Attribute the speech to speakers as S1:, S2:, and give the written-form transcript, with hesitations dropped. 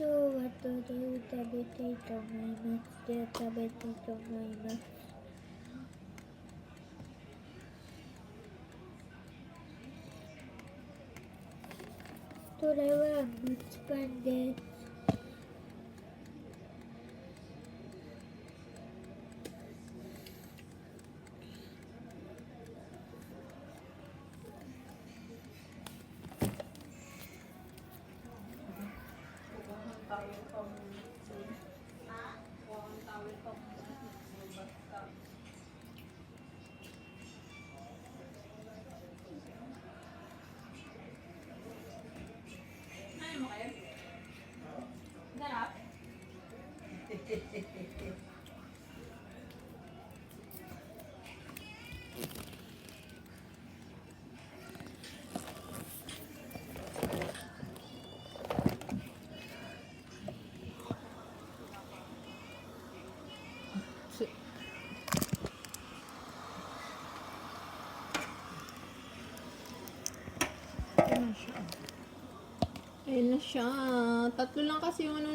S1: 今日はどれを食べたいと思います。では食べたいと思います。それは蒸しパンです。
S2: Ayun na siya. Tatlo lang kasi yung ano